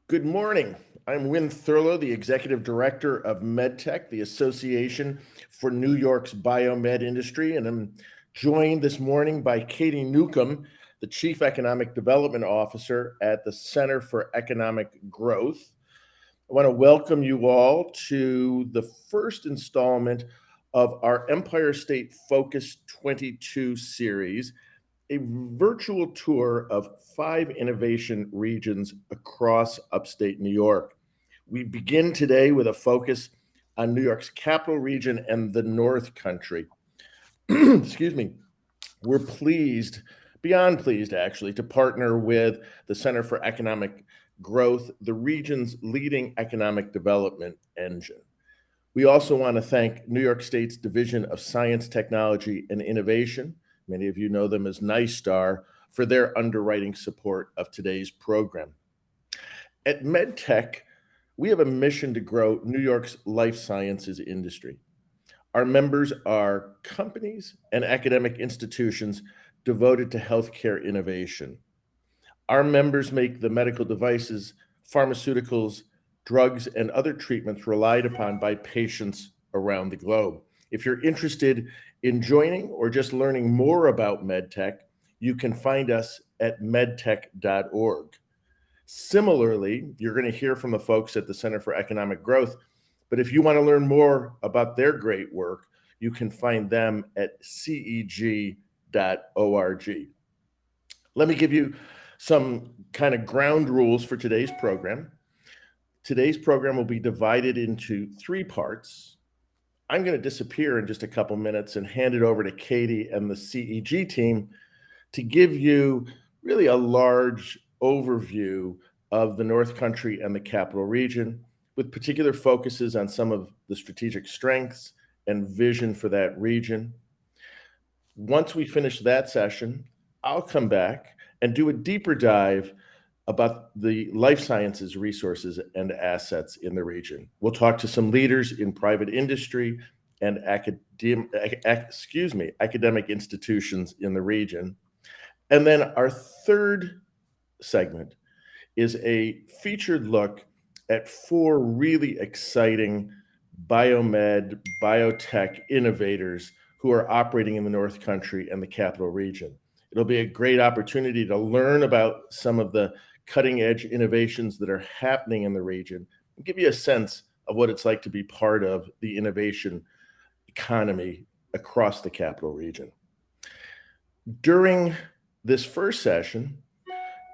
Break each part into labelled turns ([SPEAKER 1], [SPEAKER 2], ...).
[SPEAKER 1] Good morning. I'm Win Thurlow, the Executive Director of MedTech, the Association for New York's biomed industry, and I'm joined this morning by Katie Newcomb, the Chief Economic Development Officer at the Center for Economic Growth. I want to welcome you all to the first installment of our Empire State Focus 22 series, a virtual tour of 5 innovation regions across upstate New York. We begin today with a focus on New York's capital region and the North Country. Excuse me. We're pleased, beyond pleased actually, to partner with the Center for Economic Growth, the region's leading economic development engine. We also want to thank New York State's Division of Science, Technology, and Innovation, many of you know them as NYSTAR, for their underwriting support of today's program. At MedTech, we have a mission to grow New York's life sciences industry. Our members are companies and academic institutions devoted to healthcare innovation. Our members make the medical devices, pharmaceuticals, drugs, and other treatments relied upon by patients around the globe. If you're interested in joining or just learning more about MedTech, you can find us at medtech.org. Similarly, you're going to hear from the folks at the Center for Economic Growth, but if you want to learn more about their great work, you can find them at CEG.org. Let me give you some kind of ground rules for today's program. Today's program will be divided into 3 parts. I'm going to disappear in just a couple minutes and hand it over to Katie and the CEG team to give you really a large overview of the North Country and the Capital Region, with particular focuses on some of the strategic strengths and vision for that region. Once we finish that session, I'll come back and do a deeper dive about the life sciences resources and assets in the region. We'll talk to some leaders in private industry and academic institutions in the region. And then our third segment is a featured look at 4 really exciting biomed, biotech innovators who are operating in the North Country and the Capital Region. It'll be a great opportunity to learn about some of the cutting-edge innovations that are happening in the region and give you a sense of what it's like to be part of the innovation economy across the Capital Region. During this first session,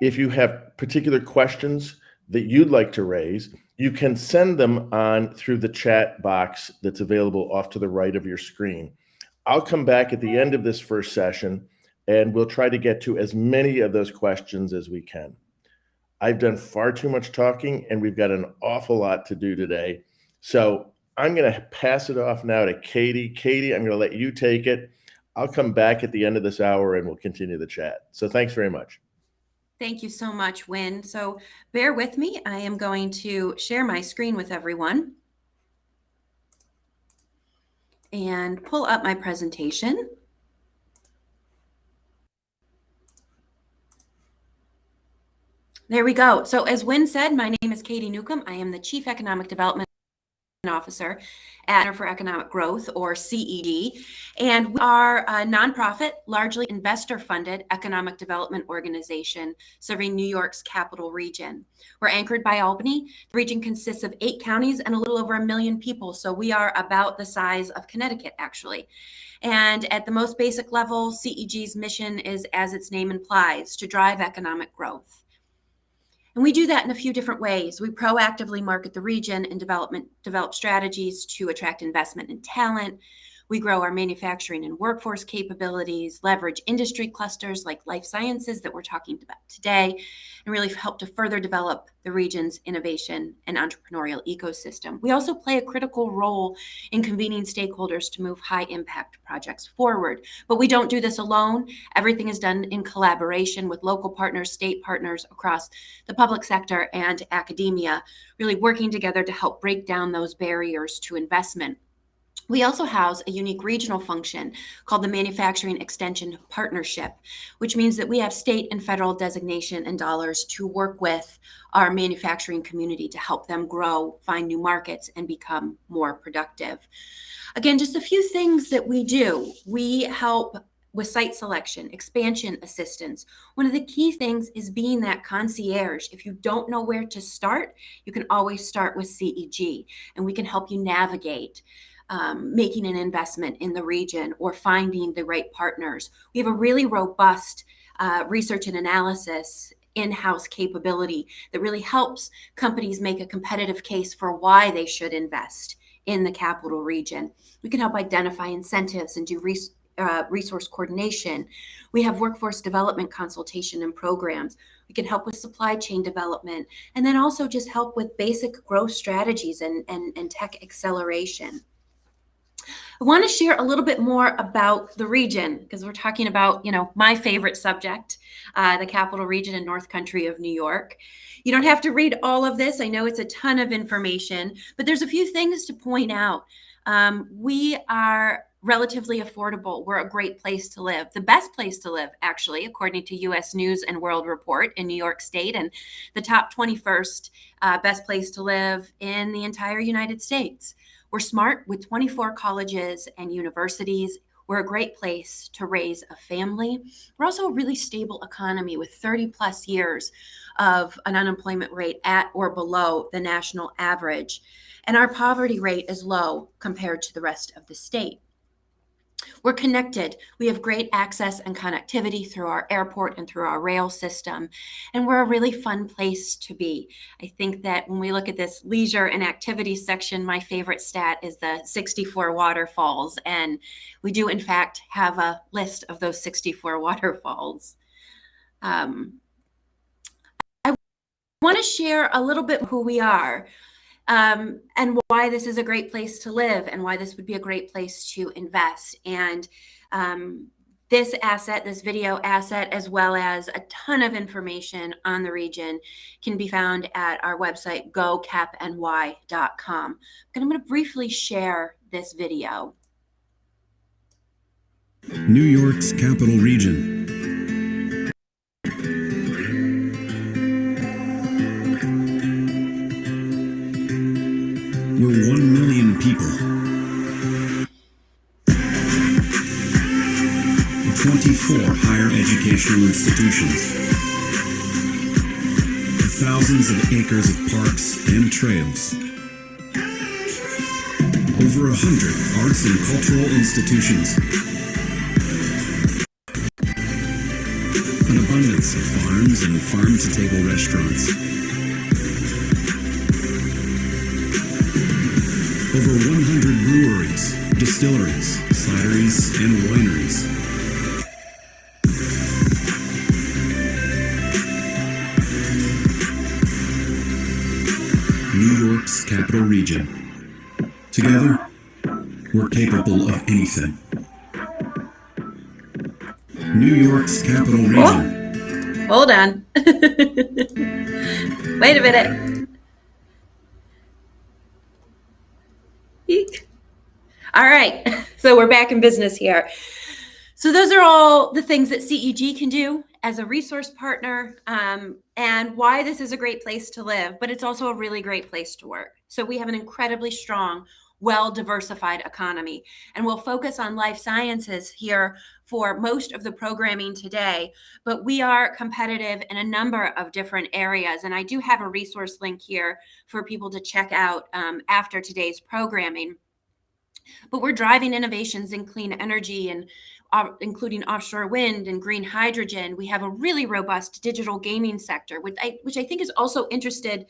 [SPEAKER 1] if you have particular questions that you'd like to raise, you can send them on through the chat box that's available off to the right of your screen. I'll come back at the end of this first session and we'll try to get to as many of those questions as we can. I've done far too much talking and we've got an awful lot to do today. So I'm going to pass it off now to Katie. Katie, I'm going to let you take it. I'll come back at the end of this hour and we'll continue the chat. So thanks very much.
[SPEAKER 2] Thank you so much, Win. So bear with me. I am going to share my screen with everyone and pull up my presentation. There we go. So as Win said, my name is Katie Newcomb. I am the Chief Economic Development Officer at Center for Economic Growth, or CEG, and we are a nonprofit, largely investor-funded economic development organization serving New York's capital region. We're anchored by Albany. The region consists of 8 counties and a little over 1 million people, so we are about the size of Connecticut, actually. And at the most basic level, CEG's mission is, as its name implies, to drive economic growth. And we do that in a few different ways. We proactively market the region and develop strategies to attract investment and talent. We grow our manufacturing and workforce capabilities, leverage industry clusters like life sciences that we're talking about today, and really help to further develop the region's innovation and entrepreneurial ecosystem. We also play a critical role in convening stakeholders to move high impact projects forward. But we don't do this alone. Everything is done in collaboration with local partners, state partners across the public sector and academia, really working together to help break down those barriers to investment. We also house a unique regional function called the Manufacturing Extension Partnership, which means that we have state and federal designation and dollars to work with our manufacturing community to help them grow, find new markets, and become more productive. Again, just a few things that we do. We help with site selection, expansion assistance. One of the key things is being that concierge. If you don't know where to start, you can always start with CEG, and we can help you navigate making an investment in the region or finding the right partners. We have a really robust research and analysis in-house capability that really helps companies make a competitive case for why they should invest in the capital region. We can help identify incentives and do resource coordination. We have workforce development consultation and programs. We can help with supply chain development, and then also just help with basic growth strategies and tech acceleration. I want to share a little bit more about the region because we're talking about, my favorite subject, the capital region and North Country of New York. You don't have to read all of this. I know it's a ton of information, but there's a few things to point out. We are relatively affordable. We're a great place to live. The best place to live, actually, according to U.S. News and World Report in New York State, and the top 21st best place to live in the entire United States. We're smart with 24 colleges and universities. We're a great place to raise a family. We're also a really stable economy with 30 plus years of an unemployment rate at or below the national average. And our poverty rate is low compared to the rest of the state. We're connected. We have great access and connectivity through our airport and through our rail system. And we're a really fun place to be. I think that when we look at this leisure and activities section, my favorite stat is the 64 waterfalls. And we do, in fact, have a list of those 64 waterfalls. I want to share a little bit who we are. And why this is a great place to live and why this would be a great place to invest. And this video asset, as well as a ton of information on the region can be found at our website, gocapny.com. I'm going to briefly share this video.
[SPEAKER 3] New York's capital region. We're 1 million people. 24 higher educational institutions. Thousands of acres of parks and trails. Over 100 arts and cultural institutions. An abundance of farms and farm-to-table restaurants. Over 100 breweries, distilleries, cideries, and wineries. New York's capital region. Together, we're capable of anything. New York's capital region.
[SPEAKER 2] Oh, hold on. Wait a minute. All right, so we're back in business here. So those are all the things that CEG can do as a resource partner, and why this is a great place to live, but it's also a really great place to work. So we have an incredibly strong, well-diversified economy, and we'll focus on life sciences here for most of the programming today, but we are competitive in a number of different areas, and I do have a resource link here for people to check out after today's programming. But we're driving innovations in clean energy and including offshore wind and green hydrogen. We have a really robust digital gaming sector, which I think is also interesting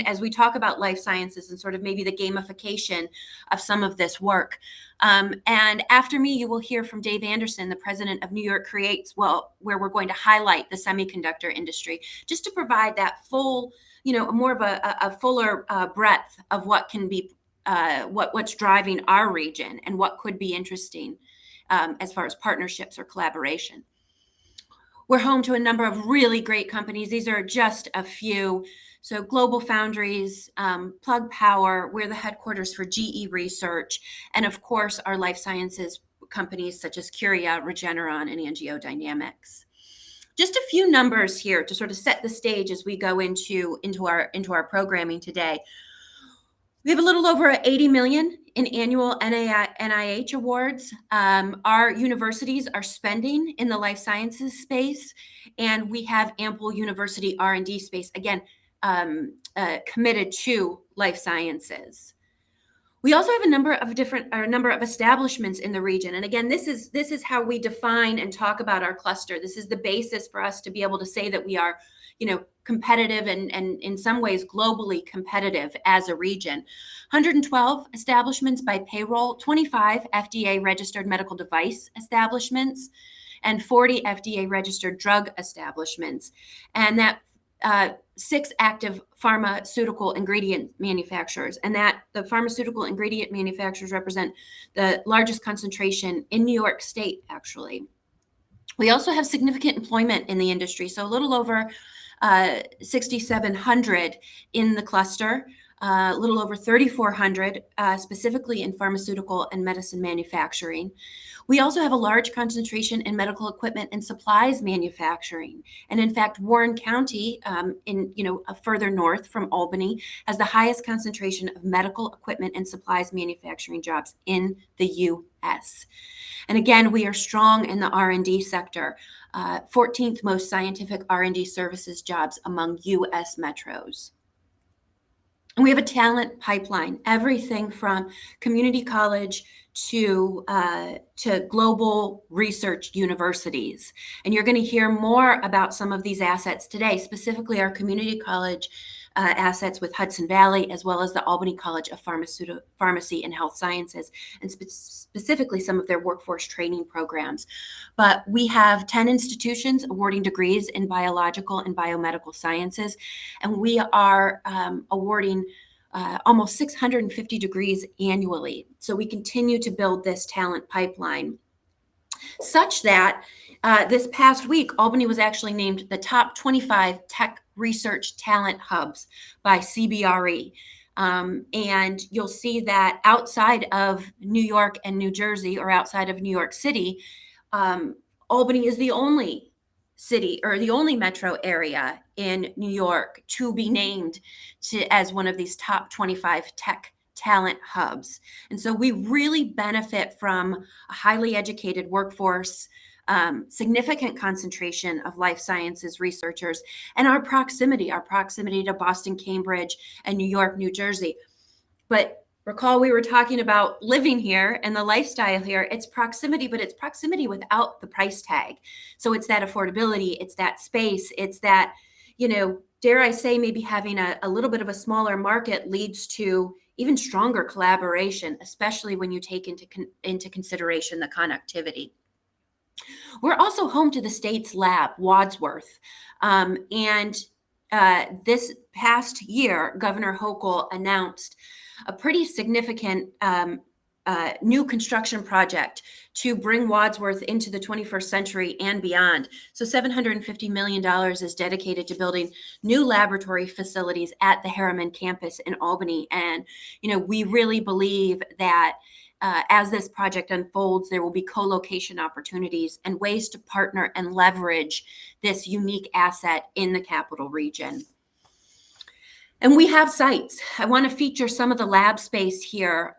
[SPEAKER 2] as we talk about life sciences and sort of maybe the gamification of some of this work. And after me, you will hear from Dave Anderson, the president of New York Creates, where we're going to highlight the semiconductor industry, just to provide that full, more of a fuller breadth of what can be what's driving our region and what could be interesting as far as partnerships or collaboration. We're home to a number of really great companies. These are just a few. So Global Foundries, Plug Power, we're the headquarters for GE Research, and of course our life sciences companies such as Curia, Regeneron, and AngioDynamics. Just a few numbers here to sort of set the stage as we go into our programming today. We have a little over 80 million in annual NIH awards. Our universities are spending in the life sciences space, and we have ample university R&D space, again, committed to life sciences. We also have a number of establishments in the region. And again, this is how we define and talk about our cluster. This is the basis for us to be able to say that we are, competitive and in some ways globally competitive as a region. 112 establishments by payroll, 25 FDA registered medical device establishments, and 40 FDA registered drug establishments. And that 6 active pharmaceutical ingredient manufacturers, and that the pharmaceutical ingredient manufacturers represent the largest concentration in New York State, actually. We also have significant employment in the industry, so a little over 6,700 in the cluster, a little over 3,400 specifically in pharmaceutical and medicine manufacturing. We also have a large concentration in medical equipment and supplies manufacturing. And in fact, Warren County, further north from Albany, has the highest concentration of medical equipment and supplies manufacturing jobs in the U.S. And again, we are strong in the R&D sector, 14th most scientific R&D services jobs among U.S. metros. And we have a talent pipeline, everything from community college to global research universities. And you're going to hear more about some of these assets today, specifically our community college assets with Hudson Valley, as well as the Albany College of Pharmacy and Health Sciences, and specifically some of their workforce training programs. But we have 10 institutions awarding degrees in biological and biomedical sciences, and we are awarding almost 650 degrees annually. So we continue to build this talent pipeline, such that this past week, Albany was actually named the top 25 tech research talent hubs by CBRE. And you'll see that outside of New York and New Jersey, or outside of New York City, Albany is the only city or the only metro area in New York to be named as one of these top 25 tech talent hubs. And so we really benefit from a highly educated workforce, significant concentration of life sciences researchers, and our proximity to Boston, Cambridge, and New York, New Jersey. But recall, we were talking about living here and the lifestyle here. It's proximity, but it's proximity without the price tag. So it's that affordability, it's that space, it's that, dare I say, maybe having a little bit of a smaller market leads to even stronger collaboration, especially when you take into consideration the connectivity. We're also home to the state's lab, Wadsworth. This past year, Governor Hochul announced a pretty significant new construction project to bring Wadsworth into the 21st century and beyond. So $750 million is dedicated to building new laboratory facilities at the Harriman campus in Albany. And, we really believe that as this project unfolds, there will be co-location opportunities and ways to partner and leverage this unique asset in the capital region. And we have sites. I want to feature some of the lab space here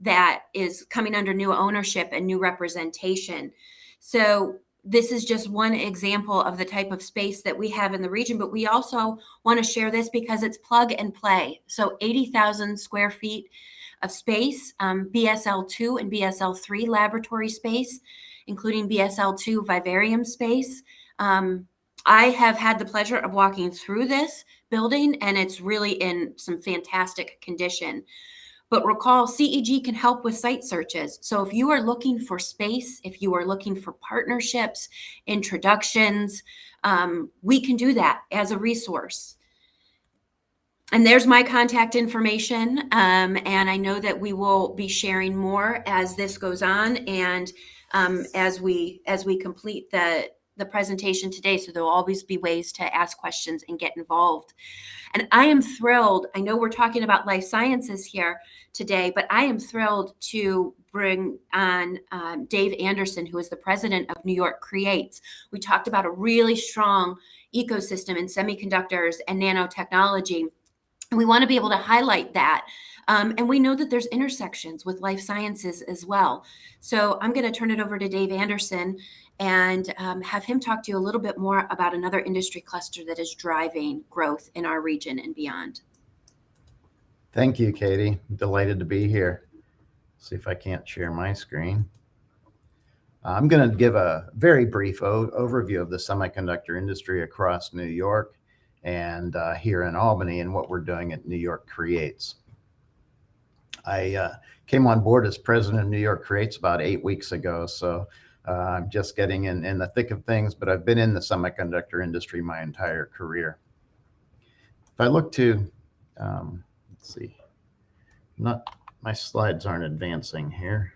[SPEAKER 2] that is coming under new ownership and new representation. So this is just one example of the type of space that we have in the region, but we also want to share this because it's plug and play. So 80,000 square feet of space, BSL-2 and BSL-3 laboratory space, including BSL-2 vivarium space. I have had the pleasure of walking through this building, and it's really in some fantastic condition. But recall, CEG can help with site searches. So if you are looking for space, if you are looking for partnerships, introductions, we can do that as a resource. And there's my contact information. And I know that we will be sharing more as this goes on and as we complete the the presentation today, so there'll always be ways to ask questions and get involved. And I am thrilled. I know we're talking about life sciences here today, but I am thrilled to bring on Dave Anderson, who is the president of New York Creates. We talked about a really strong ecosystem in semiconductors and nanotechnology. And we want to be able to highlight that. And we know that there's intersections with life sciences as well. So I'm going to turn it over to Dave Anderson and have him talk to you a little bit more about another industry cluster that is driving growth in our region and beyond.
[SPEAKER 4] Thank you, Katie. Delighted to be here. See if I can't share my screen. I'm going to give a very brief overview of the semiconductor industry across New York and here in Albany and what we're doing at New York Creates. I came on board as president of New York Creates about 8 weeks ago, so I'm just getting in the thick of things, but I've been in the semiconductor industry my entire career. If I look to, let's see, my slides aren't advancing here.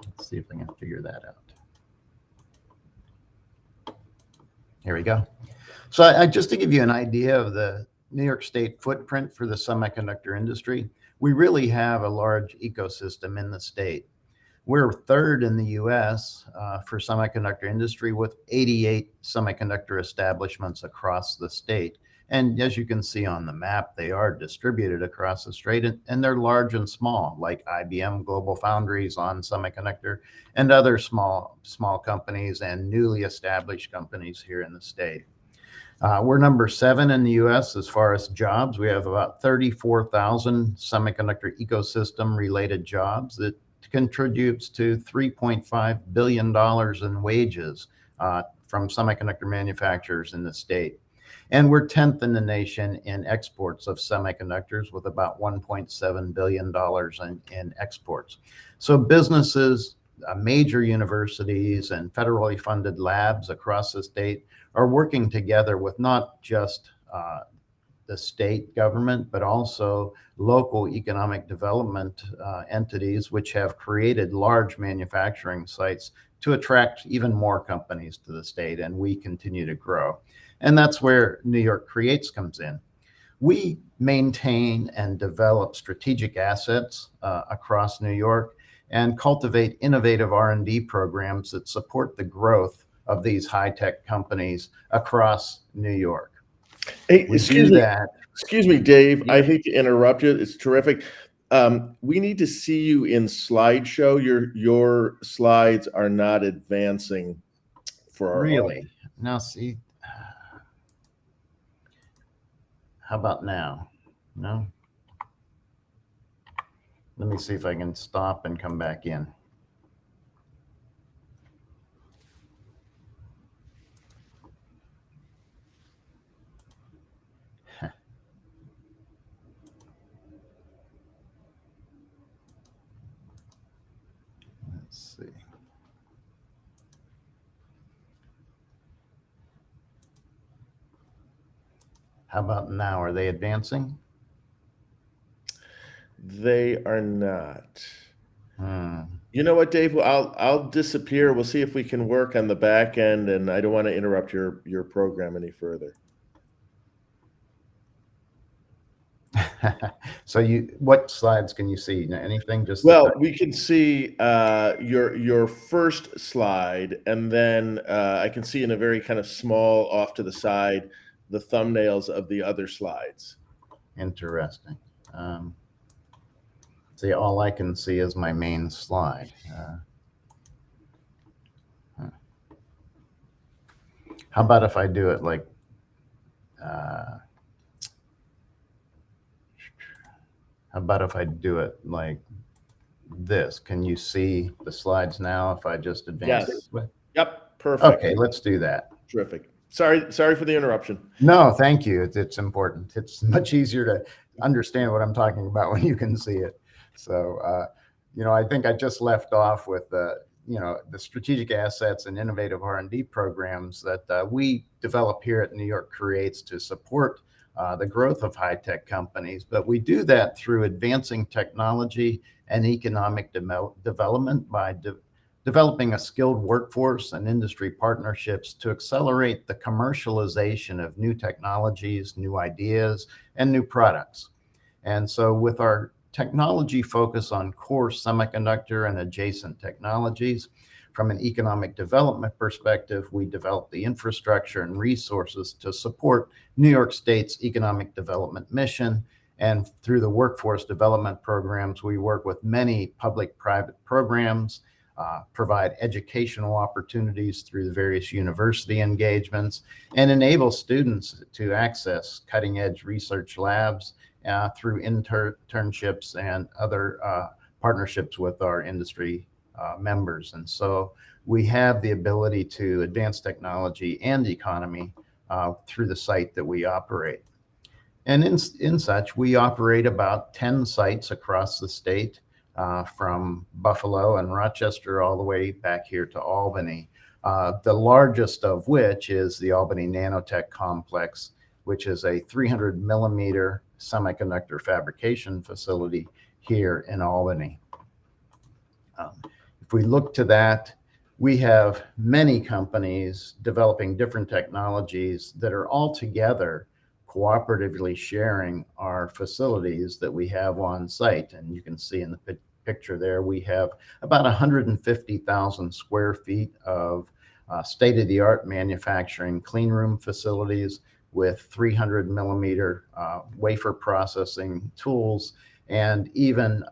[SPEAKER 4] Let's see if I can figure that out. Here we go. So just to give you an idea of the New York State footprint for the semiconductor industry, we really have a large ecosystem in the state. We're third in the US for semiconductor industry with 88 semiconductor establishments across the state. And as you can see on the map, they are distributed across the state, and they're large and small, like IBM, Global Foundries, On Semiconductor, and other small companies and newly established companies here in the state. We're number 7 in the US as far as jobs. We have about 34,000 semiconductor ecosystem related jobs that contributes to $3.5 billion in wages from semiconductor manufacturers in the state. And we're 10th in the nation in exports of semiconductors with about $1.7 billion in exports. So businesses, major universities, and federally funded labs across the state are working together with not just the state government, but also local economic development entities, which have created large manufacturing sites to attract even more companies to the state, and we continue to grow. And that's where New York Creates comes in. We maintain and develop strategic assets across New York and cultivate innovative R&D programs that support the growth of these high-tech companies across New York.
[SPEAKER 1] Hey, excuse me, Dave.
[SPEAKER 4] Yeah.
[SPEAKER 1] I hate to interrupt you. It's terrific. We need to see you in slideshow. Your slides are not advancing for our
[SPEAKER 4] Really? Now see, how about now? No? Let me see if I can stop and come back in. Let's see. How about now? Are they advancing?
[SPEAKER 1] They are not.
[SPEAKER 4] Hmm.
[SPEAKER 1] You know what, Dave? I'll disappear. We'll see if we can work on the back end, and I don't want to interrupt your program any further.
[SPEAKER 4] So what slides can you see? Anything? Just
[SPEAKER 1] well, we can see your first slide, and then I can see in a very kind of small off to the side the thumbnails of the other slides.
[SPEAKER 4] Interesting. See, all I can see is my main slide. How about if I do it like, how about if I do it like this? Can you see the slides now if I just advance this way?
[SPEAKER 1] Yep, perfect.
[SPEAKER 4] Okay, let's do that.
[SPEAKER 1] Terrific. Sorry for the interruption.
[SPEAKER 4] No, thank you. It's important. It's much easier to understand what I'm talking about when you can see it. So, I think I just left off with the strategic assets and innovative R&D programs that we develop here at New York Creates to support the growth of high-tech companies. But we do that through advancing technology and economic development by developing a skilled workforce and industry partnerships to accelerate the commercialization of new technologies, new ideas, and new products. And so with our technology focus on core semiconductor and adjacent technologies, from an economic development perspective, we develop the infrastructure and resources to support New York State's economic development mission. And through the workforce development programs, we work with many public-private programs, provide educational opportunities through the various university engagements, and enable students to access cutting-edge research labs through internships and other partnerships with our industry members. And so we have the ability to advance technology and economy through the site that we operate. And in such, we operate about 10 sites across the state, from Buffalo and Rochester all the way back here to Albany, the largest of which is the Albany Nanotech complex, which is a 300 millimeter semiconductor fabrication facility here in Albany. If we look to that, we have many companies developing different technologies that are all together cooperatively sharing our facilities that we have on site. And you can see in the picture there, we have about 150,000 square feet of state-of-the-art manufacturing clean room facilities with 300 millimeter wafer processing tools, and even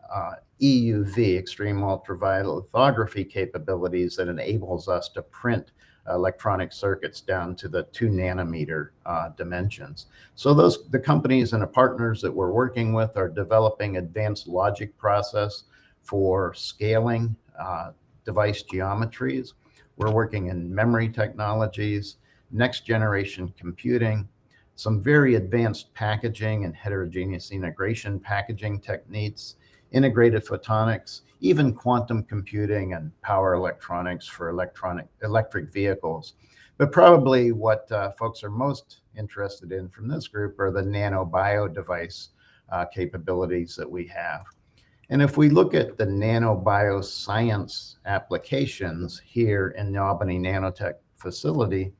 [SPEAKER 4] EUV, extreme ultraviolet lithography capabilities that enables us to print electronic circuits down to the 2 nanometer dimensions. So the companies and the partners that we're working with are developing advanced logic process for scaling device geometries. We're working in memory technologies, next generation computing, some very advanced packaging and heterogeneous integration packaging techniques, integrated photonics, even quantum computing and power electronics for electric vehicles. But probably what folks are most interested in from this group are the nanobio device capabilities that we have. And if we look at the nanobio science applications here in the Albany Nanotech facility,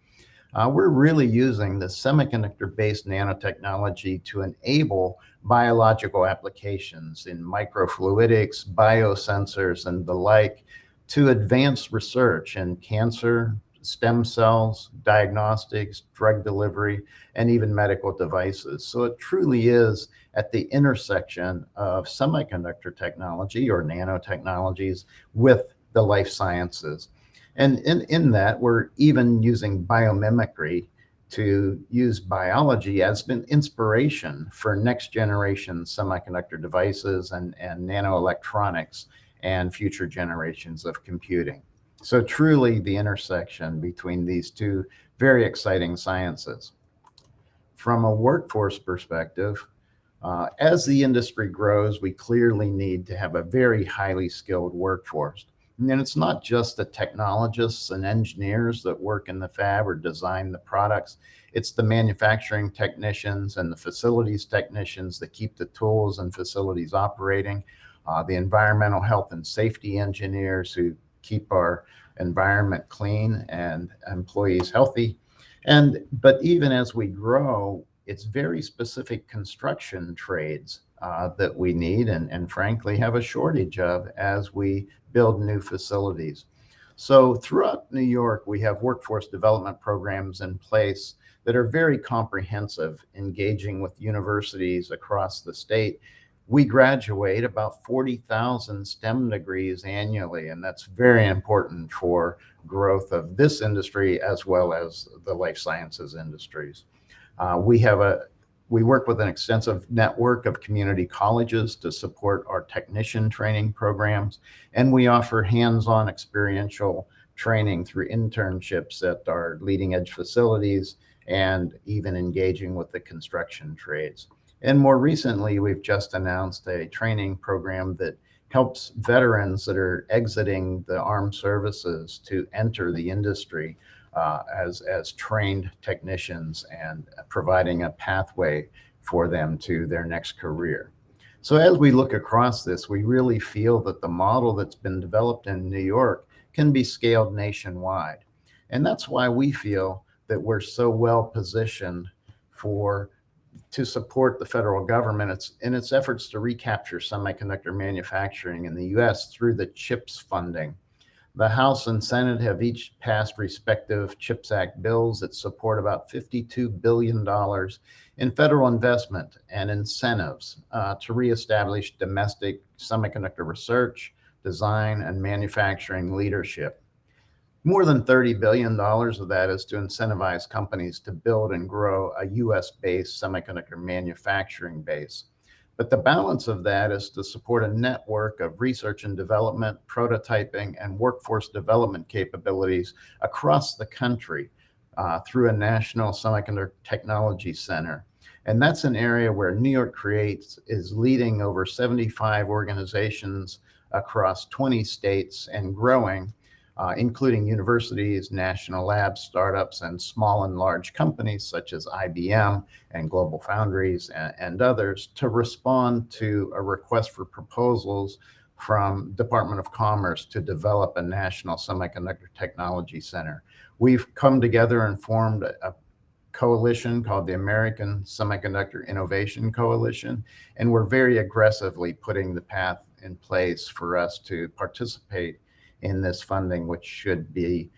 [SPEAKER 4] we're really using the semiconductor-based nanotechnology to enable biological applications in microfluidics, biosensors, and the like, to advance research in cancer, stem cells, diagnostics, drug delivery, and even medical devices. So it truly is at the intersection of semiconductor technology or nanotechnologies with the life sciences. And in that, we're even using biomimicry to use biology as an inspiration for next generation semiconductor devices and nanoelectronics and future generations of computing. So truly the intersection between these two very exciting sciences. From a workforce perspective, as the industry grows, we clearly need to have a very highly skilled workforce. And it's not just the technologists and engineers that work in the fab or design the products. It's the manufacturing technicians and the facilities technicians that keep the tools and facilities operating, the environmental health and safety engineers who keep our environment clean and employees healthy. But even as we grow, it's very specific construction trades that we need and frankly have a shortage of as we build new facilities. So throughout New York, we have workforce development programs in place that are very comprehensive, engaging with universities across the state. We graduate about 40,000 STEM degrees annually, and that's very important for growth of this industry as well as the life sciences industries. We work with an extensive network of community colleges to support our technician training programs, and we offer hands-on experiential training through internships at our leading edge facilities and even engaging with the construction trades. And more recently, we've just announced a training program that helps veterans that are exiting the armed services to enter the industry as trained technicians and providing a pathway for them to their next career. So as we look across this, we really feel that the model that's been developed in New York can be scaled nationwide. And that's why we feel that we're so well positioned to support the federal government in its efforts to recapture semiconductor manufacturing in the US through the CHIPS funding. The House and Senate have each passed respective CHIPS Act bills that support about $52 billion in federal investment and incentives to reestablish domestic semiconductor research, design, and manufacturing leadership. More than $30 billion of that is to incentivize companies to build and grow a US-based semiconductor manufacturing base. But the balance of that is to support a network of research and development, prototyping, and workforce development capabilities across the country through a national semiconductor technology center. And that's an area where New York Creates is leading over 75 organizations across 20 states and growing, including universities, national labs, startups, and small and large companies such as IBM and Global Foundries and others, to respond to a request for proposals from Department of Commerce to develop a national semiconductor technology center. We've come together and formed a coalition called the American Semiconductor Innovation Coalition, and we're very aggressively putting the path in place for us to participate in this funding, which should be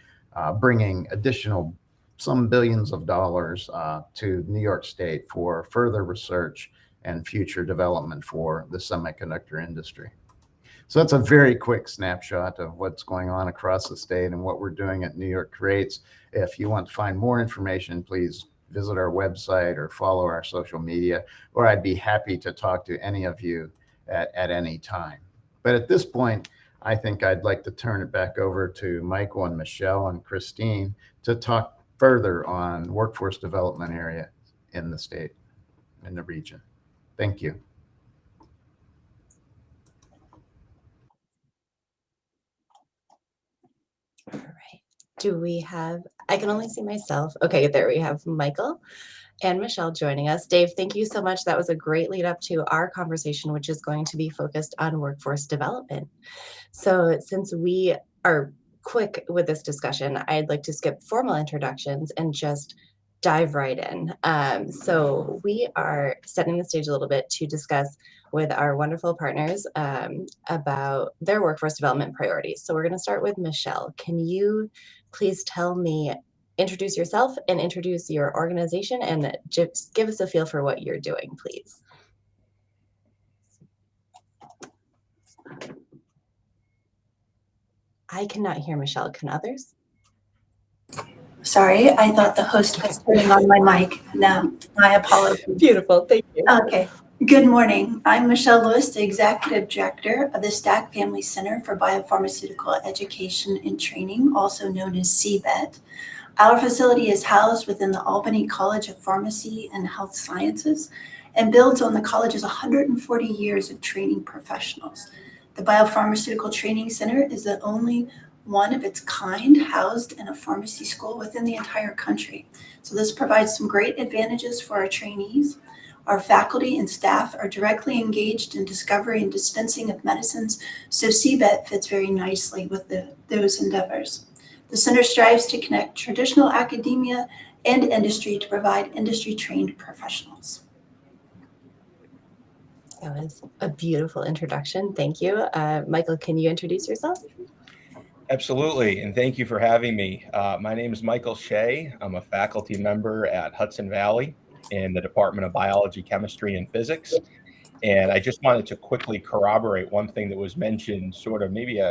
[SPEAKER 4] bringing additional some billions of dollars to New York State for further research and future development for the semiconductor industry. So that's a very quick snapshot of what's going on across the state and what we're doing at New York Creates. If you want to find more information, please visit our website or follow our social media, or I'd be happy to talk to any of you at any time. But at this point, I think I'd like to turn it back over to Michael and Michelle and Christine to talk further on workforce development area in the state, in the region. Thank you.
[SPEAKER 5] All right. I can only see myself. Okay, there we have Michael and Michelle joining us. Dave, thank you so much. That was a great lead up to our conversation, which is going to be focused on workforce development. So since we are quick with this discussion, I'd like to skip formal introductions and just dive right in. So we are setting the stage a little bit to discuss with our wonderful partners about their workforce development priorities. So we're going to start with Michelle. Can you please introduce yourself and introduce your organization and just give us a feel for what you're doing, please? I cannot hear Michelle. Can others?
[SPEAKER 6] Sorry, I thought the host was turning on my mic. No, my apologies.
[SPEAKER 5] Beautiful, thank you.
[SPEAKER 6] Okay, good morning. I'm Michelle Lewis, the Executive Director of the Stack Family Center for Biopharmaceutical Education and Training, also known as CBET. Our facility is housed within the Albany College of Pharmacy and Health Sciences and builds on the college's 140 years of training professionals. The Biopharmaceutical Training Center is the only one of its kind housed in a pharmacy school within the entire country. So this provides some great advantages for our trainees. Our faculty and staff are directly engaged in discovery and dispensing of medicines, so CBET fits very nicely with those endeavors. The center strives to connect traditional academia and industry to provide industry-trained professionals.
[SPEAKER 5] That was a beautiful introduction. Thank you. Michael, can you introduce yourself?
[SPEAKER 7] Absolutely, and thank you for having me. My name is Michael Shea. I'm a faculty member at Hudson Valley in the Department of Biology, Chemistry, and Physics. And I just wanted to quickly corroborate one thing that was mentioned sort of maybe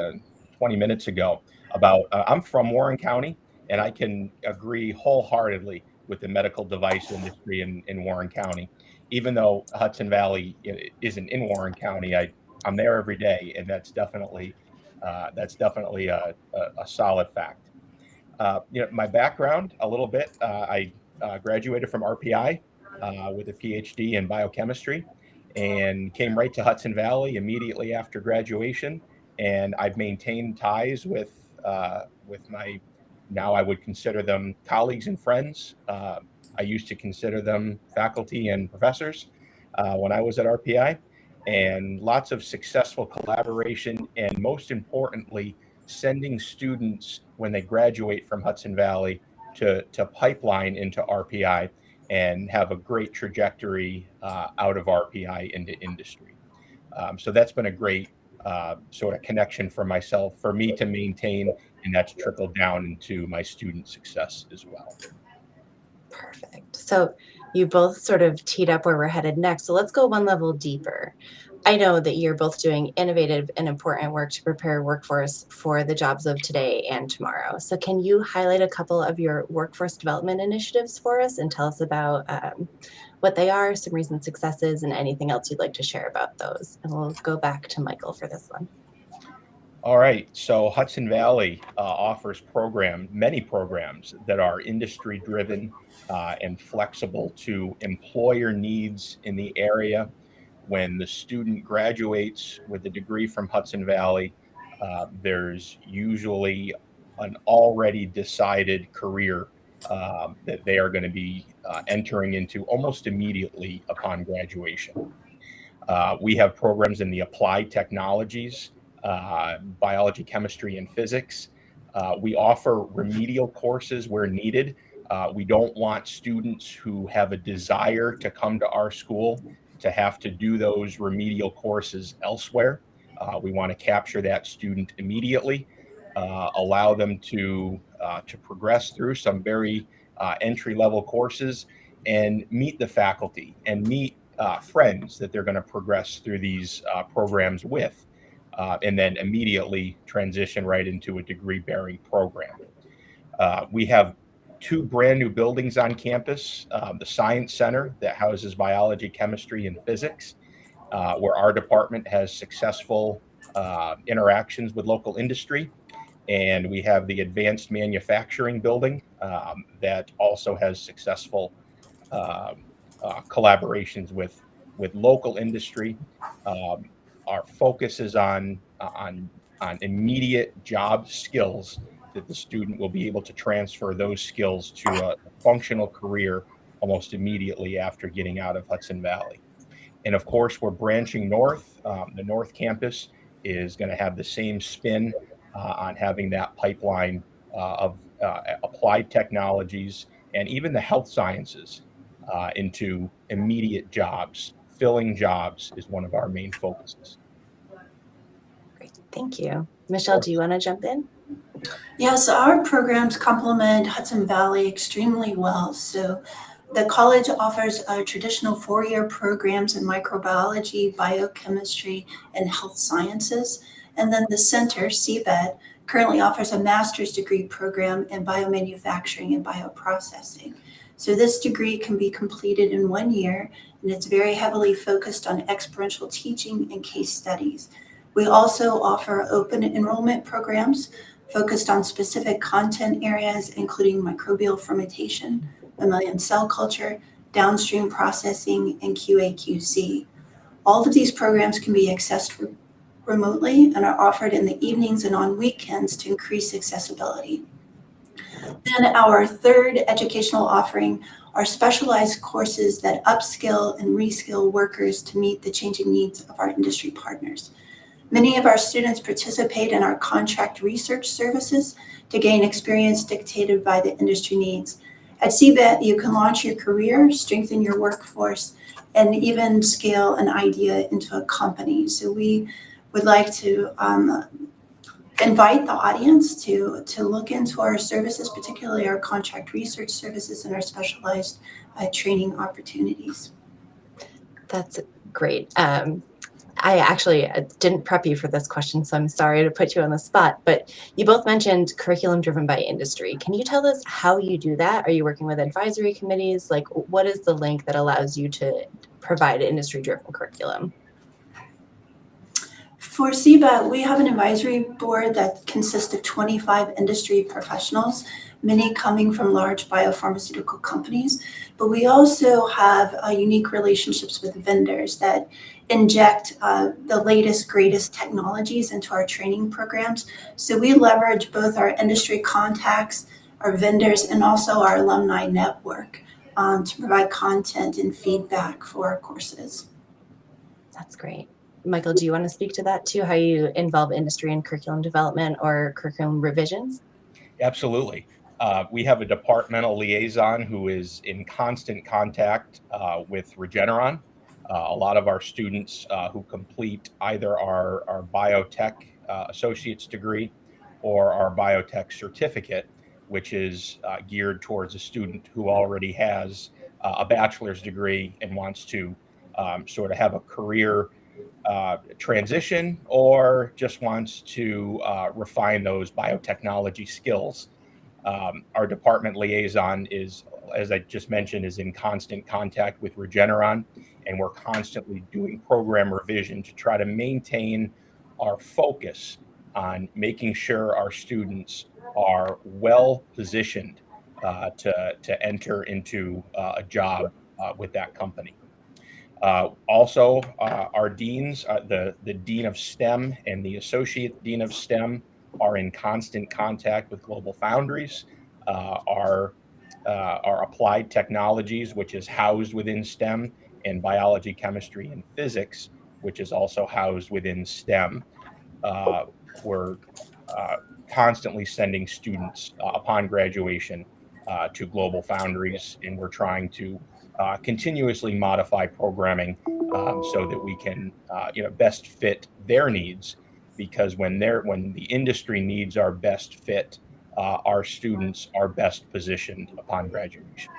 [SPEAKER 7] 20 minutes ago about I'm from Warren County, and I can agree wholeheartedly with the medical device industry in Warren County. Even though Hudson Valley isn't in Warren County, I'm there every day, and that's definitely a solid fact. My background a little bit. I graduated from RPI with a PhD in biochemistry, and came right to Hudson Valley immediately after graduation. And I've maintained ties with my, now I would consider them colleagues and friends. I used to consider them faculty and professors when I was at RPI, and lots of successful collaboration, and most importantly, sending students when they graduate from Hudson Valley to pipeline into RPI and have a great trajectory out of RPI into industry. So that's been a great sort of connection for myself, for me to maintain, and that's trickled down into my student success as well.
[SPEAKER 5] Perfect. So you both sort of teed up where we're headed next. So let's go one level deeper. I know that you're both doing innovative and important work to prepare workforce for the jobs of today and tomorrow. So can you highlight a couple of your workforce development initiatives for us and tell us about what they are, some recent successes, and anything else you'd like to share about those? And we'll go back to Michael for this one.
[SPEAKER 7] All right, so Hudson Valley offers many programs that are industry driven and flexible to employer needs in the area. When the student graduates with a degree from Hudson Valley, there's usually an already decided career that they are going to be entering into almost immediately upon graduation. We have programs in the applied technologies, biology, chemistry, and physics. We offer remedial courses where needed. We don't want students who have a desire to come to our school to have to do those remedial courses elsewhere. We want to capture that student immediately, allow them to progress through some very entry-level courses and meet the faculty and meet friends that they're going to progress through these programs with, and then immediately transition right into a degree-bearing program. We have 2 brand new buildings on campus, the Science Center that houses biology, chemistry, and physics, where our department has successful interactions with local industry. And we have the Advanced Manufacturing Building that also has successful collaborations with local industry. Our focus is on immediate job skills that the student will be able to transfer those skills to a functional career almost immediately after getting out of Hudson Valley. And of course, we're branching north. The North Campus is going to have the same spin on having that pipeline of applied technologies and even the health sciences into immediate jobs. Filling jobs is one of our main focuses.
[SPEAKER 5] Great, thank you. Michelle, do you want to jump in?
[SPEAKER 6] Yes, our programs complement Hudson Valley extremely well. So the college offers traditional 4-year programs in microbiology, biochemistry, and health sciences. And then the center, CBET, currently offers a master's degree program in biomanufacturing and bioprocessing. So this degree can be completed in 1 year, and it's very heavily focused on experiential teaching and case studies. We also offer open enrollment programs focused on specific content areas, including microbial fermentation, mammalian cell culture, downstream processing, and QA/QC. All of these programs can be accessed remotely and are offered in the evenings and on weekends to increase accessibility. Then our third educational offering are specialized courses that upskill and reskill workers to meet the changing needs of our industry partners. Many of our students participate in our contract research services to gain experience dictated by the industry needs. At CBET, you can launch your career, strengthen your workforce, and even scale an idea into a company. So we would like to invite the audience to look into our services, particularly our contract research services and our specialized training opportunities.
[SPEAKER 5] That's great. I actually didn't prep you for this question, so I'm sorry to put you on the spot, but you both mentioned curriculum driven by industry. Can you tell us how you do that? Are you working with advisory committees? Like, what is the link that allows you to provide industry driven curriculum?
[SPEAKER 6] For CBET, we have an advisory board that consists of 25 industry professionals, many coming from large biopharmaceutical companies, but we also have unique relationships with vendors that inject the latest, greatest technologies into our training programs. So we leverage both our industry contacts, our vendors, and also our alumni network to provide content and feedback for our courses.
[SPEAKER 5] That's great. Michael, do you want to speak to that too? How you involve industry in curriculum development or curriculum revisions?
[SPEAKER 7] Absolutely. We have a departmental liaison who is in constant contact with Regeneron. A lot of our students who complete either our biotech associate's degree or our biotech certificate, which is geared towards a student who already has a bachelor's degree and wants to sort of have a career transition or just wants to refine those biotechnology skills. Our department liaison is, as I just mentioned, is in constant contact with Regeneron, and we're constantly doing program revision to try to maintain our focus on making sure our students are well positioned to enter into a job with that company. Also, our deans, the dean of STEM and the associate dean of STEM, are in constant contact with Global Foundries. Our applied technologies, which is housed within STEM, and biology, chemistry, and physics, which is also housed within STEM. We're constantly sending students upon graduation to Global Foundries, and we're trying to continuously modify programming so that we can best fit their needs. Because when the industry needs are best fit, our students are best positioned upon graduation.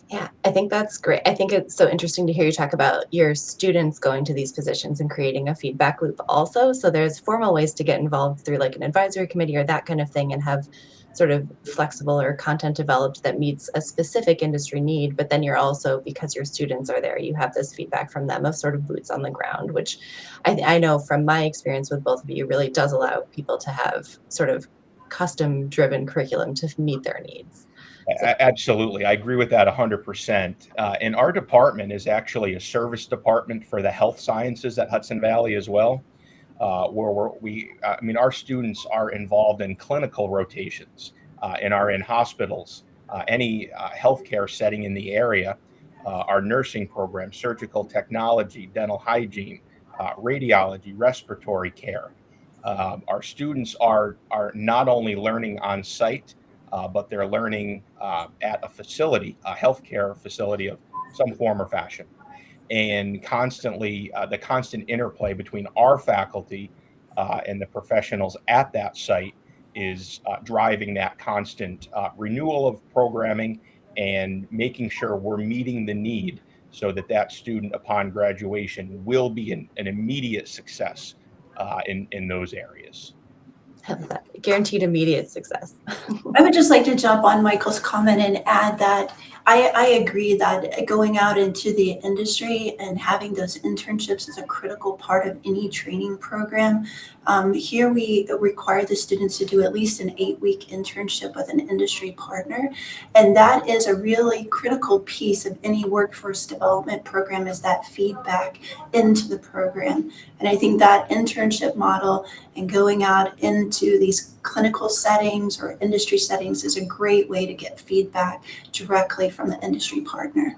[SPEAKER 5] Yeah, I think that's great. I think it's so interesting to hear you talk about your students going to these positions and creating a feedback loop also. So there's formal ways to get involved through like an advisory committee or that kind of thing and have sort of flexible or content developed that meets a specific industry need. But then you're also, because your students are there, you have this feedback from them of sort of boots on the ground, which I know from my experience with both of you really does allow people to have sort of custom driven curriculum to meet their needs. So
[SPEAKER 7] Absolutely. I agree with that 100%. And our department is actually a service department for the health sciences at Hudson Valley as well, where our students are involved in clinical rotations and are in hospitals, any healthcare setting in the area, our nursing program, surgical technology, dental hygiene, radiology, respiratory care. Our students are not only learning on site, but they're learning at a facility, a healthcare facility of some form or fashion. And constantly, the constant interplay between our faculty and the professionals at that site is driving that constant renewal of programming and making sure we're meeting the need so that that student upon graduation will be an immediate success in those areas.
[SPEAKER 5] guaranteed immediate success.
[SPEAKER 6] I would just like to jump on Michael's comment and add that I agree that going out into the industry and having those internships is a critical part of any training program. Here we require the students to do at least an 8-week internship with an industry partner. And that is a really critical piece of any workforce development program, is that feedback into the program. And I think that internship model and going out into these clinical settings or industry settings is a great way to get feedback directly from the industry partner.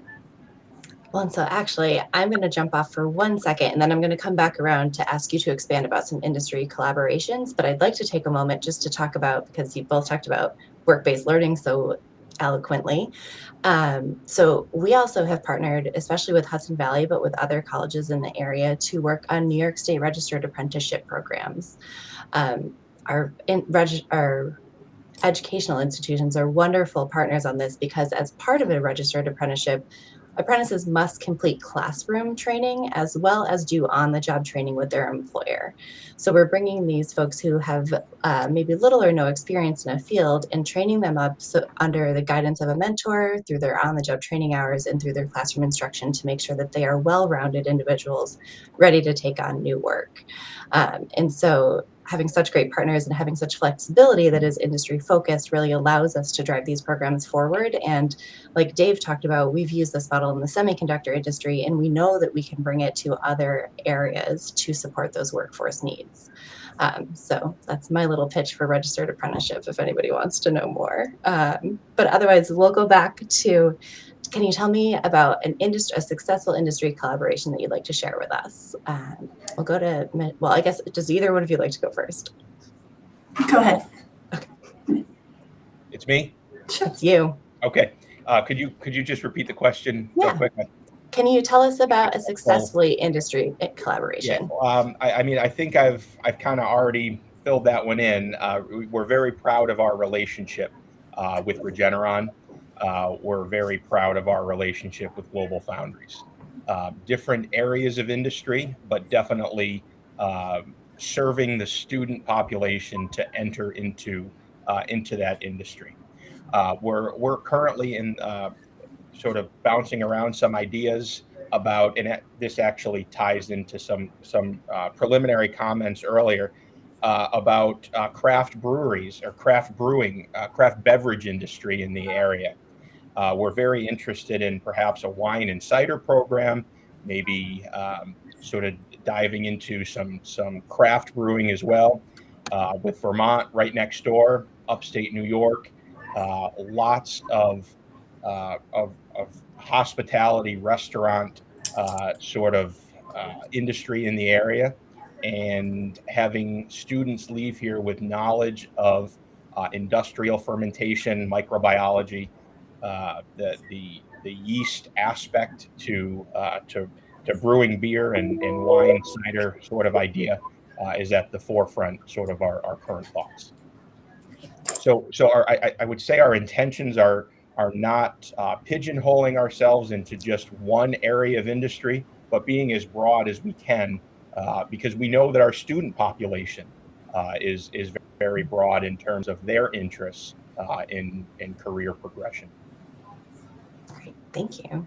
[SPEAKER 5] Well, and so actually, I'm going to jump off for 1 second, and then I'm going to come back around to ask you to expand about some industry collaborations. But I'd like to take a moment just to talk about, because you both talked about work-based learning so eloquently. So we also have partnered, especially with Hudson Valley, but with other colleges in the area, to work on New York State registered apprenticeship programs. Our educational institutions are wonderful partners on this because as part of a registered apprenticeship, apprentices must complete classroom training as well as do on-the-job training with their employer. So we're bringing these folks who have maybe little or no experience in a field and training them up under the guidance of a mentor through their on-the-job training hours and through their classroom instruction to make sure that they are well-rounded individuals ready to take on new work. And so having such great partners and having such flexibility that is industry focused really allows us to drive these programs forward. And like Dave talked about, we've used this model in the semiconductor industry, and we know that we can bring it to other areas to support those workforce needs. So that's my little pitch for registered apprenticeship if anybody wants to know more. But otherwise, we'll go back to, can you tell me about a successful industry collaboration that you'd like to share with us? We'll go to, well, I guess, does either one of you like to go first?
[SPEAKER 6] Go ahead.
[SPEAKER 7] It's me?
[SPEAKER 5] It's you.
[SPEAKER 7] Okay. Could you just repeat the question real
[SPEAKER 5] Yeah.
[SPEAKER 7] quick?
[SPEAKER 5] Can you tell us about a successfully industry collaboration?
[SPEAKER 7] Yeah. I mean, I think I've kind of already filled that one in. We're very proud of our relationship with Regeneron. We're very proud of our relationship with Global Foundries. Different areas of industry, but definitely serving the student population to enter into that industry. We're currently in sort of bouncing around some ideas about, and this actually ties into some preliminary comments earlier about craft breweries or craft brewing, craft beverage industry in the area. We're very interested in perhaps a wine and cider program, maybe sort of diving into some craft brewing as well. With Vermont right next door, upstate New York, lots of hospitality restaurant sort of industry in the area, and having students leave here with knowledge of industrial fermentation, microbiology, the yeast aspect to brewing beer and wine cider sort of idea is at the forefront sort of our current thoughts. So I would say our intentions are not pigeonholing ourselves into just one area of industry, but being as broad as we can, because we know that our student population is very broad in terms of their interests in career progression.
[SPEAKER 5] Great, thank you.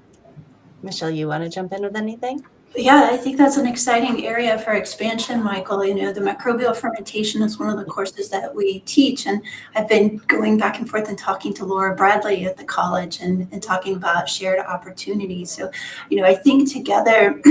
[SPEAKER 5] Michelle, you want to jump in with anything?
[SPEAKER 6] Yeah, I think that's an exciting area for expansion, Michael. You know, the microbial fermentation is one of the courses that we teach, and I've been going back and forth and talking to Laura Bradley at the college and talking about shared opportunities. So, you know, I think together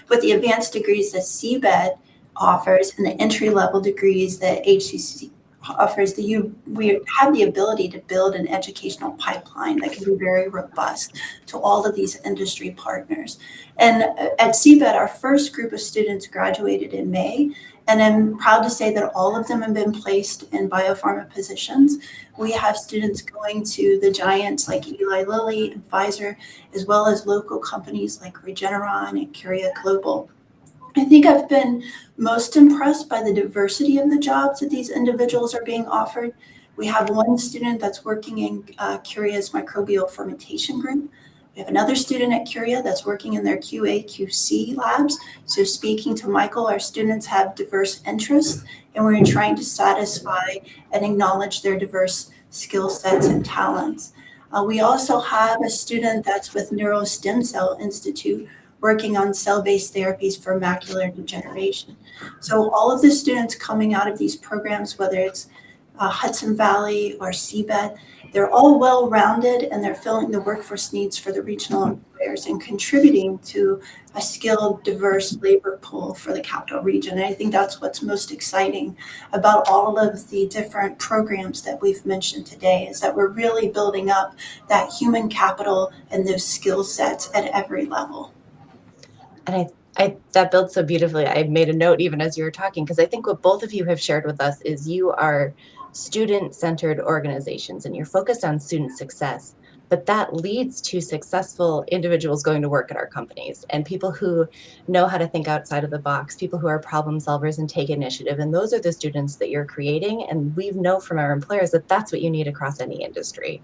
[SPEAKER 6] with the advanced degrees that CBET offers and the entry-level degrees that HCC offers, we have the ability to build an educational pipeline that can be very robust to all of these industry partners. And at CBET, our first group of students graduated in May, and I'm proud to say that all of them have been placed in biopharma positions. We have students going to the giants like Eli Lilly and Pfizer, as well as local companies like Regeneron and Curia Global. I think I've been most impressed by the diversity of the jobs that these individuals are being offered. We have one student that's working in Curia's microbial fermentation group. We have another student at Curia that's working in their QA/QC labs. So speaking to Michael, our students have diverse interests, and we're trying to satisfy and acknowledge their diverse skill sets and talents. We also have a student that's with Neuro Stem Cell Institute working on cell-based therapies for macular degeneration. So all of the students coming out of these programs, whether it's Hudson Valley or CBET, they're all well-rounded, and they're filling the workforce needs for the regional employers and contributing to a skilled, diverse labor pool for the capital region. And I think that's what's most exciting about all of the different programs that we've mentioned today, is that we're really building up that human capital and those skill sets at every level.
[SPEAKER 5] And that builds so beautifully. I made a note even as you were talking, because I think what both of you have shared with us is you are student-centered organizations and you're focused on student success, but that leads to successful individuals going to work at our companies and people who know how to think outside of the box, people who are problem solvers and take initiative. And those are the students that you're creating. And we know from our employers that that's what you need across any industry.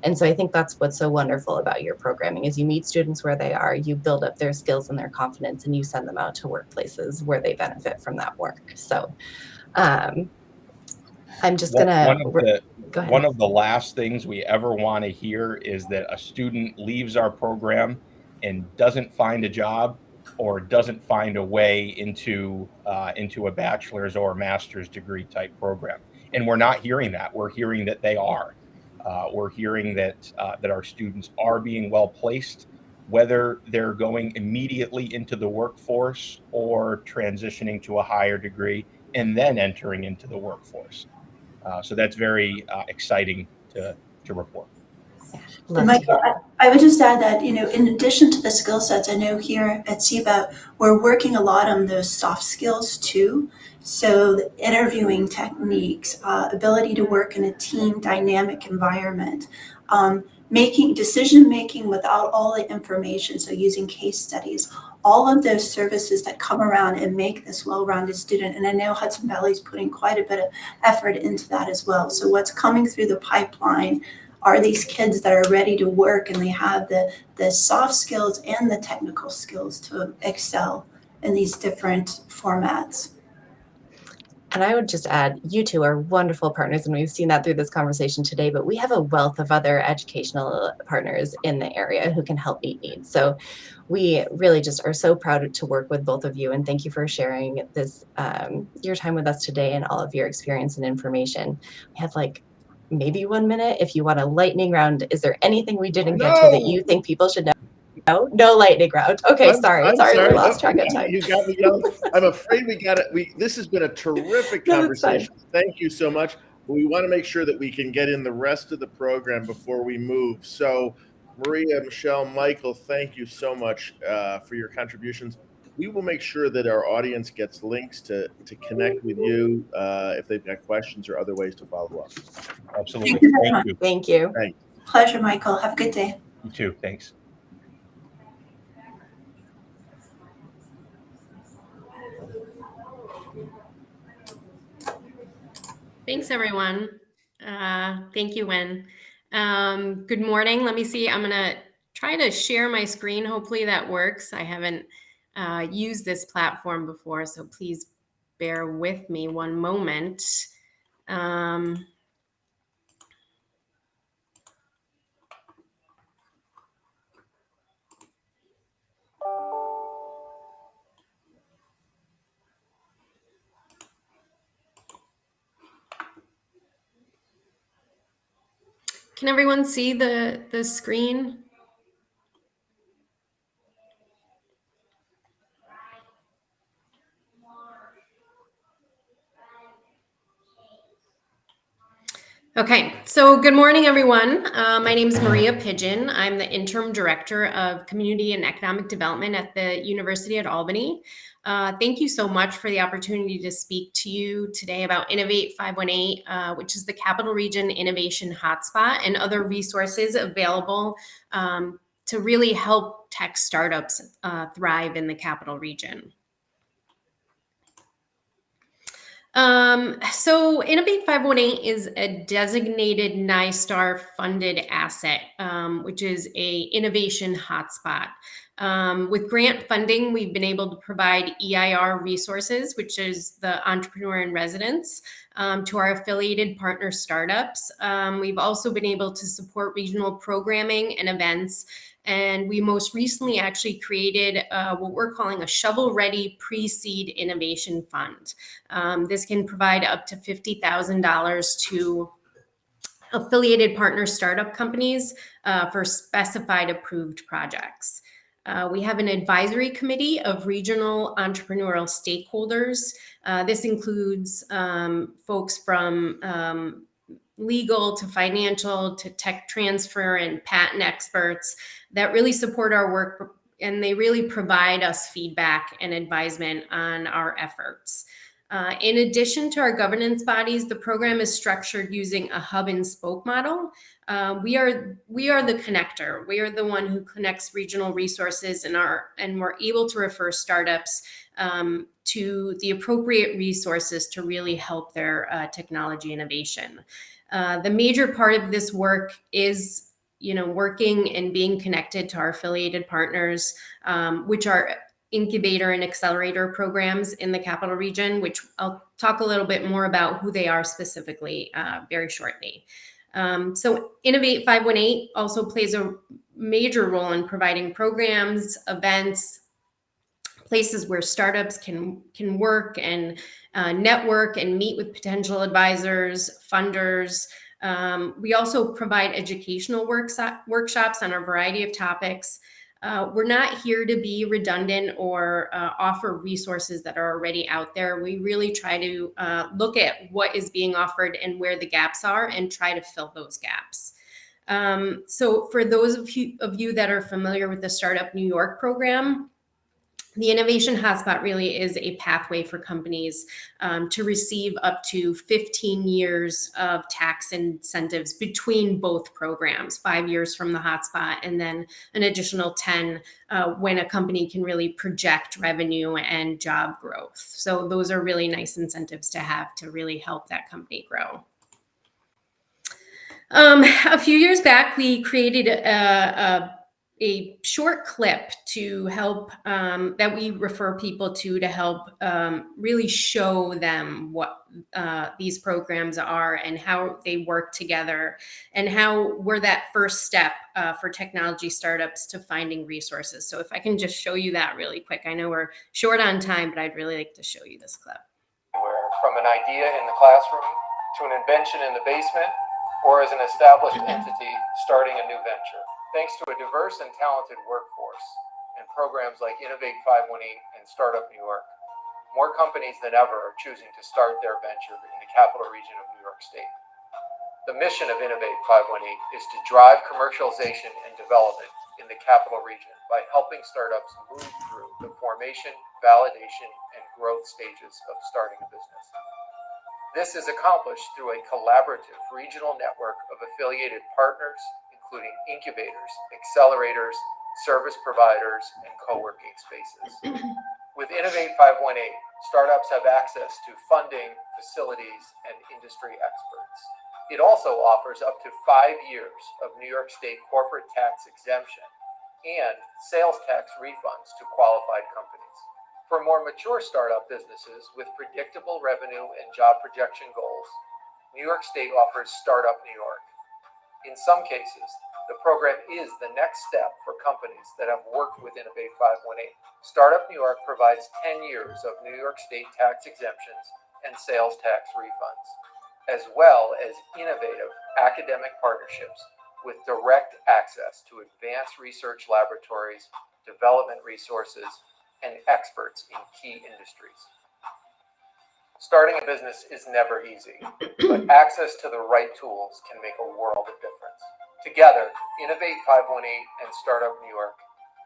[SPEAKER 5] And so I think that's what's so wonderful about your programming is you meet students where they are, you build up their skills and their confidence, and you send them out to workplaces where they benefit from that work. So I'm just gonna go ahead.
[SPEAKER 7] One of the last things we ever want to hear is that a student leaves our program and doesn't find a job or doesn't find a way into a bachelor's or master's degree type program. And we're not hearing that. We're hearing that they are. We're hearing that our students are being well placed, whether they're going immediately into the workforce or transitioning to a higher degree. and then entering into the workforce. So that's very exciting to report.
[SPEAKER 6] And Michael, I would just add that, in addition to the skill sets, I know here at CBET, we're working a lot on those soft skills too. So the interviewing techniques, ability to work in a team dynamic environment, decision-making without all the information, so using case studies, all of those services that come around and make this well-rounded student. And I know Hudson Valley is putting quite a bit of effort into that as well. So what's coming through the pipeline are these kids that are ready to work, and they have the soft skills and the technical skills to excel in these different formats.
[SPEAKER 5] And I would just add, you two are wonderful partners, and we've seen that through this conversation today, but we have a wealth of other educational partners in the area who can help meet needs. So we really just are so proud to work with both of you, and thank you for sharing this, your time with us today and all of your experience and information. We have maybe 1 minute if you want a lightning round. Is there anything we didn't get to that you think people should know? No lightning round. Okay,
[SPEAKER 1] I'm
[SPEAKER 5] sorry, we lost track of time.
[SPEAKER 1] You got me yelling. I'm afraid we got it. This has been a terrific conversation. Thank you so much. We want to make sure that we can get in the rest of the program before we move. So, Maria, Michelle, Michael, thank you so much for your contributions. We will make sure that our audience gets links to connect with you if they've got questions or other ways to follow up.
[SPEAKER 7] Absolutely.
[SPEAKER 6] Thank you very much.
[SPEAKER 5] Thank you.
[SPEAKER 1] Thanks.
[SPEAKER 6] Pleasure, Michael. Have a good day.
[SPEAKER 7] You too. Thanks.
[SPEAKER 8] Thanks, everyone. Thank you, Wynn. Good morning. Let me see. I'm going to try to share my screen. Hopefully that works. I haven't used this platform before, so please bear with me one moment. Can everyone see the screen? Okay, so good morning, everyone. My name is Maria Pigeon. I'm the Interim Director of Community and Economic Development at the University at Albany. Thank you so much for the opportunity to speak to you today about Innovate 518, which is the Capital Region Innovation Hotspot, and other resources available to really help tech startups thrive in the Capital Region. So Innovate 518 is a designated NYSTAR funded asset, which is a innovation hotspot. With grant funding, we've been able to provide EIR resources, which is the entrepreneur in residence, to our affiliated partner startups. We've also been able to support regional programming and events. And we most recently actually created what we're calling a shovel-ready pre-seed innovation fund. This can provide up to $50,000 to affiliated partner startup companies for specified approved projects. We have an advisory committee of regional entrepreneurial stakeholders. This includes folks from legal to financial to tech transfer and patent experts that really support our work, and they really provide us feedback and advisement on our efforts. In addition to our governance bodies, the program is structured using a hub and spoke model. We are the connector. We are the one who connects regional resources and we're able to refer startups to the appropriate resources to really help their technology innovation. The major part of this work is, working and being connected to our affiliated partners, which are incubator and accelerator programs in the Capital Region, which I'll talk a little bit more about who they are specifically very shortly. So Innovate 518 also plays a major role in providing programs, events, places where startups can work and network and meet with potential advisors, funders. We also provide educational workshops on a variety of topics. We're not here to be redundant or offer resources that are already out there. We really try to look at what is being offered and where the gaps are and try to fill those gaps. So for those of you that are familiar with the Startup New York program, the Innovation Hotspot really is a pathway for companies to receive up to 15 years of tax incentives between both programs, 5 years from the hotspot, and then an additional 10 when a company can really project revenue and job growth. So those are really nice incentives to have to really help that company grow. A few years back, we created a short clip to help that we refer people to help really show them what these programs are and how they work together and how we're that first step for technology startups to finding resources. So if I can just show you that really quick. I know we're short on time, but I'd really like to show you this clip.
[SPEAKER 9] From an idea in the classroom to an invention in the basement or as an established entity starting a new venture. Thanks to a diverse and talented workforce and programs like Innovate 518 and Startup New York, more companies than ever are choosing to start their venture in the capital region of New York State. The mission of Innovate 518 is to drive commercialization and development in the capital region by helping startups move through the formation, validation, and growth stages of starting a business. This is accomplished through a collaborative regional network of affiliated partners, including incubators, accelerators, service providers, and co-working spaces. With Innovate 518, startups have access to funding, facilities, and industry experts. It also offers up to 5 years of New York State corporate tax exemption and sales tax refunds to qualified companies. For more mature startup businesses with predictable revenue and job projection goals, New York State offers Startup New York. In some cases, the program is the next step for companies that have worked with Innovate 518. Startup New York provides 10 years of New York State tax exemptions and sales tax refunds, as well as innovative academic partnerships with direct access to advanced research laboratories, development resources, and experts in key industries. Starting a business is never easy, but access to the right tools can make a world of difference. Together, Innovate 518 and Startup New York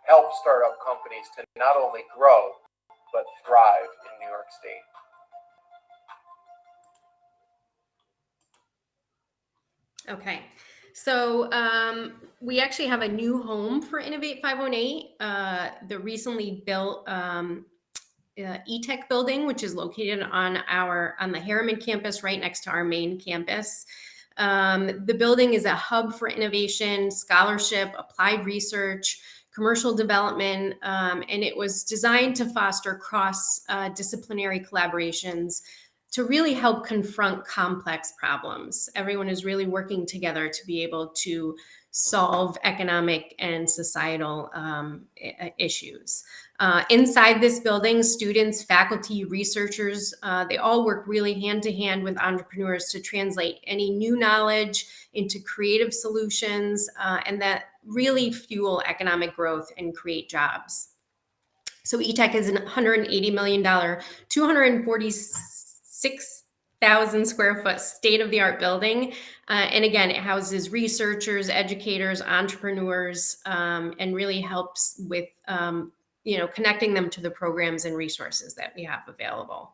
[SPEAKER 9] help startup companies to not only grow, but thrive in New York State.
[SPEAKER 8] Okay, so we actually have a new home for Innovate 518, the recently built E-Tech building, which is located on the Harriman campus, right next to our main campus. The building is a hub for innovation, scholarship, applied research, commercial development, and it was designed to foster cross-disciplinary collaborations to really help confront complex problems. Everyone is really working together to be able to solve economic and societal issues. Inside this building, students, faculty, researchers, they all work really hand to hand with entrepreneurs to translate any new knowledge into creative solutions and that really fuel economic growth and create jobs. So E-Tech is a $180 million, 246,000 square foot state-of-the-art building. And again, it houses researchers, educators, entrepreneurs, and really helps with connecting them to the programs and resources that we have available.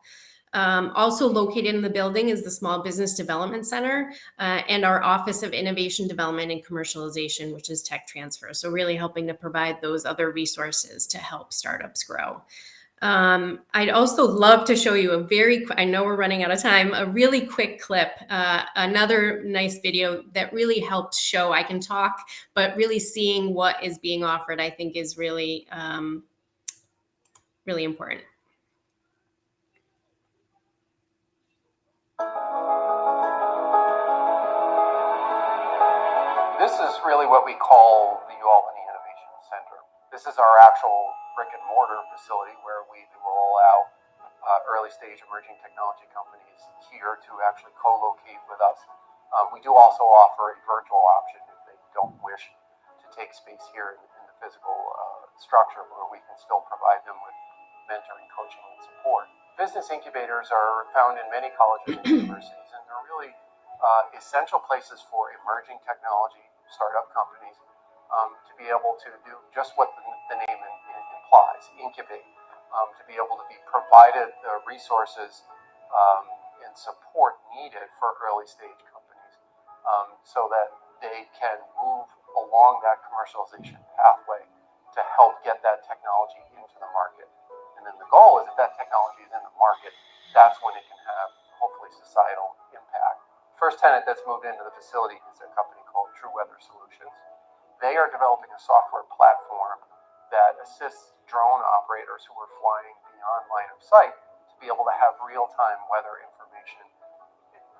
[SPEAKER 8] Also located in the building is the Small Business Development Center and our Office of Innovation Development and Commercialization, which is tech transfer. So really helping to provide those other resources to help startups grow. I'd also love to show you I know we're running out of time, a really quick clip, another nice video that really helps show, I can talk, but really seeing what is being offered, I think is really, really important.
[SPEAKER 9] This is really what we call the Ualbany Innovation Center. This is our actual brick and mortar facility where we roll out early stage emerging technology companies here to actually co-locate with us. We do also offer a virtual option if they don't wish to take space here in the physical structure where we can still provide them with mentoring, coaching, and support. Business incubators are found in many colleges and universities, and they're really essential places for emerging technology startup companies to be able to do just what the name implies, incubate, to be able to be provided the resources and support needed for early stage companies so that they can move along that commercialization pathway to help get that technology into the market. And then the goal is if that technology is in the market, that's when it can have hopefully societal impact. First tenant that's moved into the facility is a company called True Weather Solutions. They are developing a software platform that assists drone operators who are flying beyond line of sight to be able to have real-time weather information.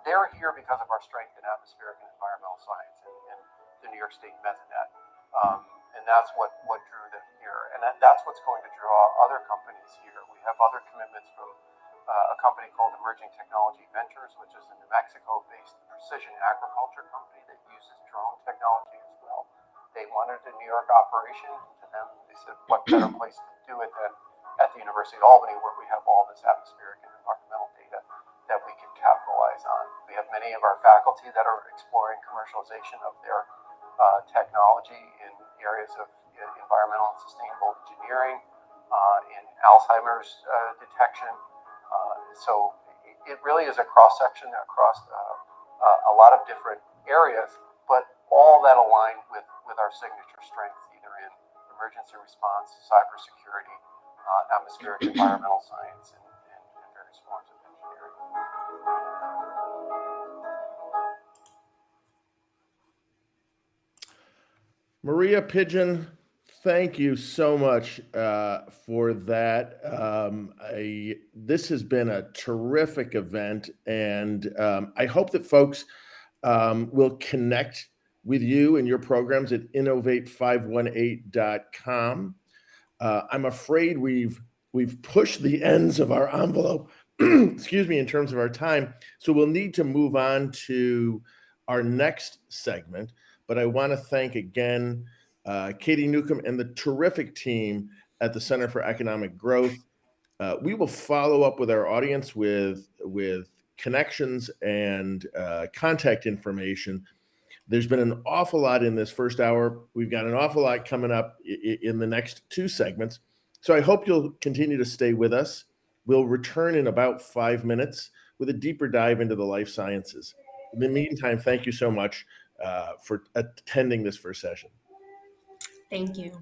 [SPEAKER 9] They're here because of our strength in atmospheric and environmental science and the New York State Mesonet. And that's what drew them here. And that's what's going to draw other companies here. We have other commitments from a company called Emerging Technology Ventures, which is a New Mexico-based precision agriculture company that uses drone technology as well. They wanted a New York operation. To them, they said, what better place to do it than at the University of Albany, where we have all this atmospheric and environmental data that we can capitalize on. We have many of our faculty that are exploring commercialization of their technology in areas of environmental and sustainable engineering, in Alzheimer's detection. So it really is a cross-section across a lot of different areas, but all that aligned with our signature strengths, either in emergency response, cybersecurity, atmospheric environmental science, and various forms of engineering.
[SPEAKER 1] Maria Pigeon, thank you so much for that. This has been a terrific event, and I hope that folks will connect with you and your programs at innovate518.com. I'm afraid we've pushed the ends of our envelope, excuse me, in terms of our time, so we'll need to move on to our next segment. But I want to thank again Katie Newcomb and the terrific team at the Center for Economic Growth. We will follow up with our audience with connections and contact information. There's been an awful lot in this first hour. We've got an awful lot coming up in the next two segments. So I hope you'll continue to stay with us. We'll return in about 5 minutes with a deeper dive into the life sciences. In the meantime, thank you so much for attending this first session.
[SPEAKER 8] Thank you.